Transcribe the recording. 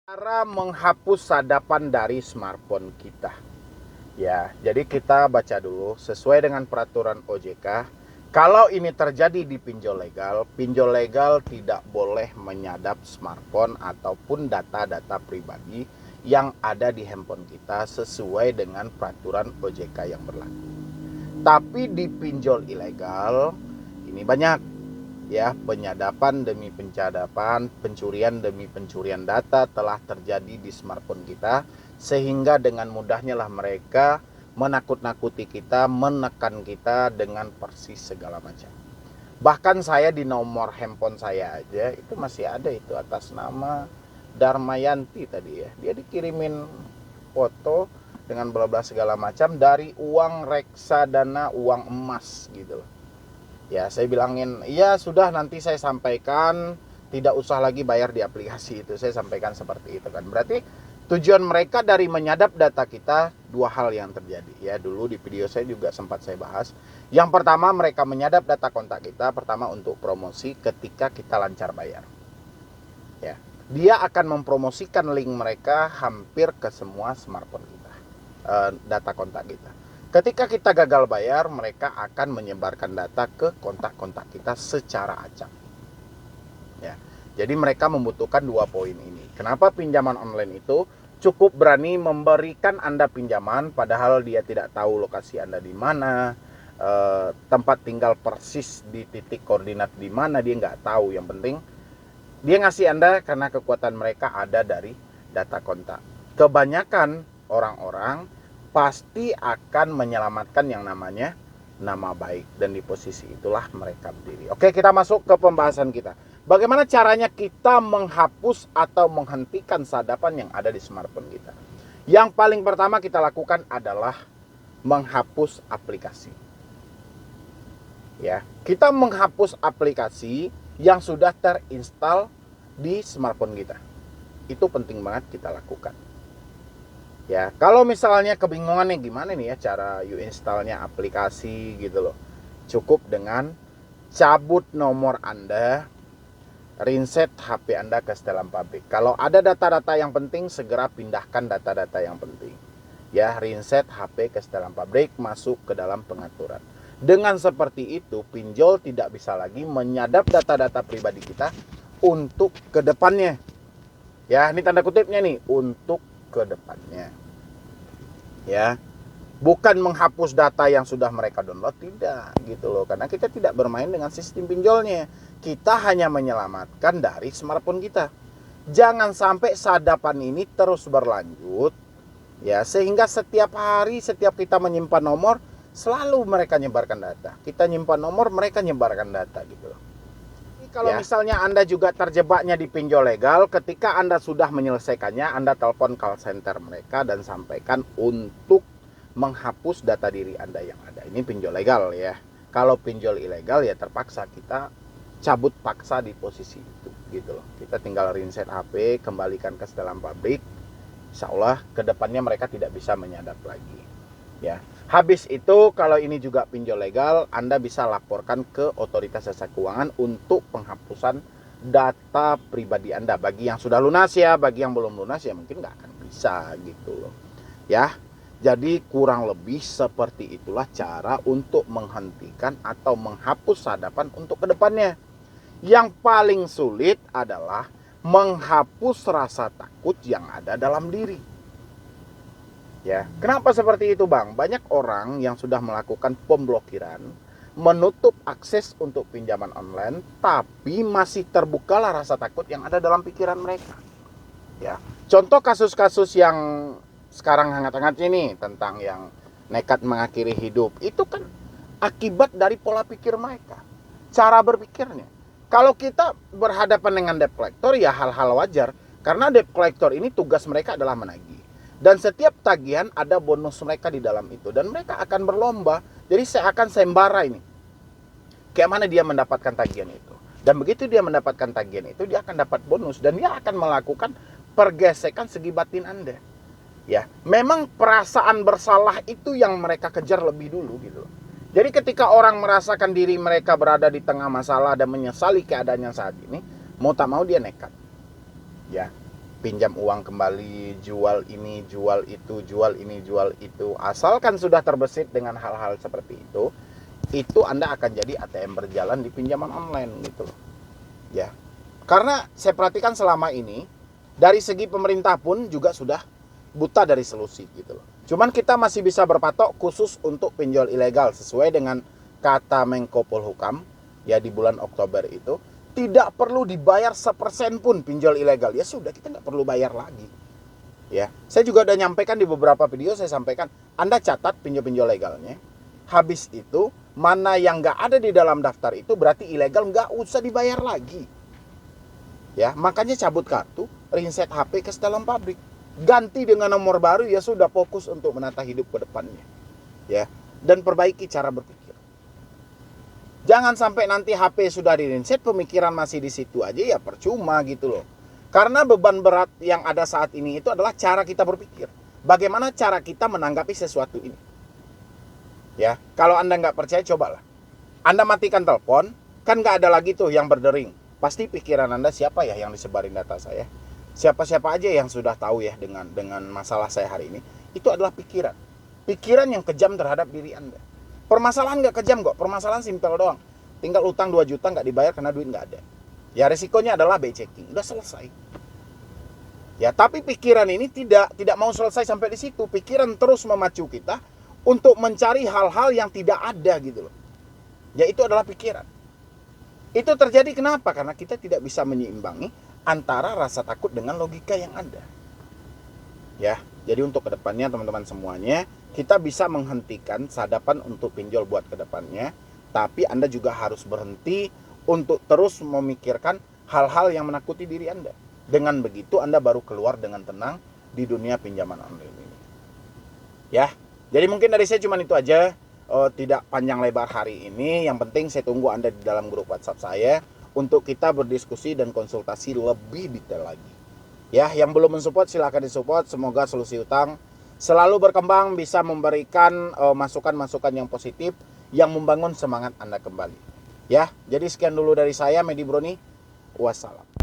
Cara menghapus sadapan dari smartphone kita. Ya, jadi kita baca dulu sesuai dengan peraturan OJK. Kalau ini terjadi di pinjol legal tidak boleh menyadap smartphone ataupun data-data pribadi yang ada di handphone kita sesuai dengan peraturan OJK yang berlaku. Tapi di pinjol ilegal ini banyak ya, penyadapan demi penyadapan, pencurian demi pencurian data telah terjadi di smartphone kita, sehingga dengan mudahnya lah mereka menakut-nakuti kita, menekan kita dengan persis segala macam. Bahkan saya di nomor handphone saya aja itu masih ada itu atas nama Darmayanti tadi ya. Dia dikirimin foto dengan bla bla segala macam dari uang reksadana, uang emas gitu loh. Ya, saya bilangin, iya sudah nanti saya sampaikan, tidak usah lagi bayar di aplikasi itu. Saya sampaikan seperti itu kan. Berarti tujuan mereka dari menyadap data kita, dua hal yang terjadi. Ya, dulu di video saya juga sempat saya bahas. Yang pertama, mereka menyadap data kontak kita, pertama untuk promosi ketika kita lancar bayar. Ya, dia akan mempromosikan link mereka hampir ke semua smartphone kita, data kontak kita. Ketika kita gagal bayar, mereka akan menyebarkan data ke kontak-kontak kita secara acak. Ya, jadi mereka membutuhkan dua poin ini. Kenapa pinjaman online itu cukup berani memberikan Anda pinjaman, padahal dia tidak tahu lokasi Anda di mana, tempat tinggal persis di titik koordinat di mana dia nggak tahu. Yang penting dia ngasih Anda karena kekuatan mereka ada dari data kontak. Kebanyakan orang-orang pasti akan menyelamatkan yang namanya nama baik, dan di posisi itulah mereka berdiri. Oke, kita masuk ke pembahasan kita. Bagaimana caranya kita menghapus atau menghentikan sadapan yang ada di smartphone kita? Yang paling pertama kita lakukan adalah menghapus aplikasi. Ya, kita menghapus aplikasi yang sudah terinstall di smartphone kita. Itu penting banget kita lakukan. Ya, kalau misalnya kebingungan nih gimana nih ya cara installnya aplikasi gitu loh. Cukup dengan cabut nomor Anda, reset HP Anda ke setelan pabrik. Kalau ada data-data yang penting, segera pindahkan data-data yang penting. Ya, reset HP ke setelan pabrik, masuk ke dalam pengaturan. Dengan seperti itu, pinjol tidak bisa lagi menyadap data-data pribadi kita untuk kedepannya. Ya, ini tanda kutipnya nih, untuk kedepannya. Ya, bukan menghapus data yang sudah mereka download, tidak gitu loh, karena kita tidak bermain dengan sistem pinjolnya. Kita hanya menyelamatkan dari smartphone kita. Jangan sampai sadapan ini terus berlanjut ya, sehingga setiap hari setiap kita menyimpan nomor selalu mereka nyebarkan data. Kita nyimpan nomor, mereka nyebarkan data gitu loh. Kalau ya, misalnya Anda juga terjebaknya di pinjol legal, ketika Anda sudah menyelesaikannya, Anda telepon call center mereka dan sampaikan untuk menghapus data diri Anda yang ada. Ini pinjol legal ya. Kalau pinjol ilegal ya terpaksa kita cabut paksa di posisi itu gitu loh. Kita tinggal reset HP, kembalikan ke setelan pabrik. Insya Allah kedepannya mereka tidak bisa menyadap lagi. Ya. Habis itu kalau ini juga pinjol legal, Anda bisa laporkan ke otoritas jasa keuangan untuk penghapusan data pribadi Anda. Bagi yang sudah lunas ya, bagi yang belum lunas ya mungkin nggak akan bisa gitu loh. Ya, jadi kurang lebih seperti itulah cara untuk menghentikan atau menghapus sadapan untuk kedepannya. Yang paling sulit adalah menghapus rasa takut yang ada dalam diri. Ya, kenapa seperti itu, Bang? Banyak orang yang sudah melakukan pemblokiran, menutup akses untuk pinjaman online, tapi masih terbukalah rasa takut yang ada dalam pikiran mereka. Ya, contoh kasus-kasus yang sekarang hangat-hangatnya nih tentang yang nekat mengakhiri hidup, itu kan akibat dari pola pikir mereka, cara berpikirnya. Kalau kita berhadapan dengan debt collector ya hal-hal wajar, karena debt collector ini tugas mereka adalah menagih. Dan setiap tagihan ada bonus mereka di dalam itu. Dan mereka akan berlomba. Jadi saya akan sembara ini. Kayak mana dia mendapatkan tagihan itu. Dan begitu dia mendapatkan tagihan itu, dia akan dapat bonus. Dan dia akan melakukan pergesekan segi batin Anda. Ya, memang perasaan bersalah itu yang mereka kejar lebih dulu gitu. Jadi ketika orang merasakan diri mereka berada di tengah masalah dan menyesali keadaannya saat ini, mau tak mau dia nekat. Ya. pinjam uang kembali, jual ini, jual itu, jual ini, jual itu. Asalkan sudah terbesit dengan hal-hal seperti itu Anda akan jadi ATM berjalan di pinjaman online gitu loh. Ya. Karena saya perhatikan selama ini dari segi pemerintah pun juga sudah buta dari solusi gitu loh. Cuman kita masih bisa berpatok khusus untuk pinjol ilegal sesuai dengan kata Menko Polhukam ya di bulan Oktober itu. Tidak perlu dibayar 1% pun pinjol ilegal. Ya sudah, kita nggak perlu bayar lagi. Ya, saya juga udah nyampaikan di beberapa video, saya sampaikan, Anda catat pinjol-pinjol legalnya. Habis itu, mana yang nggak ada di dalam daftar itu berarti ilegal, nggak usah dibayar lagi. Ya, makanya cabut kartu, reset HP ke dalam pabrik. Ganti dengan nomor baru, ya sudah, fokus untuk menata hidup ke depannya. Ya, dan perbaiki cara berpikir. Jangan sampai nanti HP sudah di-reset, pemikiran masih di situ aja, ya percuma gitu loh. Karena beban berat yang ada saat ini itu adalah cara kita berpikir. Bagaimana cara kita menanggapi sesuatu ini. Ya, kalau Anda nggak percaya, cobalah. Anda matikan telepon, kan nggak ada lagi tuh yang berdering. Pasti pikiran Anda, siapa ya yang disebarin data saya? Siapa-siapa aja yang sudah tahu ya dengan masalah saya hari ini. Itu adalah pikiran. Pikiran yang kejam terhadap diri Anda. Permasalahan nggak kejam kok, permasalahan simpel doang. Tinggal utang 2 juta nggak dibayar karena duit nggak ada. Ya resikonya adalah BI checking, udah selesai. Ya tapi pikiran ini tidak mau selesai sampai di situ. Pikiran terus memacu kita untuk mencari hal-hal yang tidak ada gitu loh. Ya itu adalah pikiran. Itu terjadi kenapa? Karena kita tidak bisa menyeimbangi antara rasa takut dengan logika yang ada. Ya, jadi untuk kedepannya teman-teman semuanya, kita bisa menghentikan sadapan untuk pinjol buat kedepannya, tapi Anda juga harus berhenti untuk terus memikirkan hal-hal yang menakuti diri Anda. Dengan begitu Anda baru keluar dengan tenang di dunia pinjaman online ini. Ya, jadi mungkin dari saya cuma itu aja, tidak panjang lebar hari ini. Yang penting saya tunggu Anda di dalam grup WhatsApp saya untuk kita berdiskusi dan konsultasi lebih detail lagi. Ya, yang belum mensupport silahkan disupport. Semoga Solusi Utang selalu berkembang, bisa memberikan masukan-masukan yang positif yang membangun semangat Anda kembali. Ya, jadi sekian dulu dari saya, Medi Broni. Wassalam.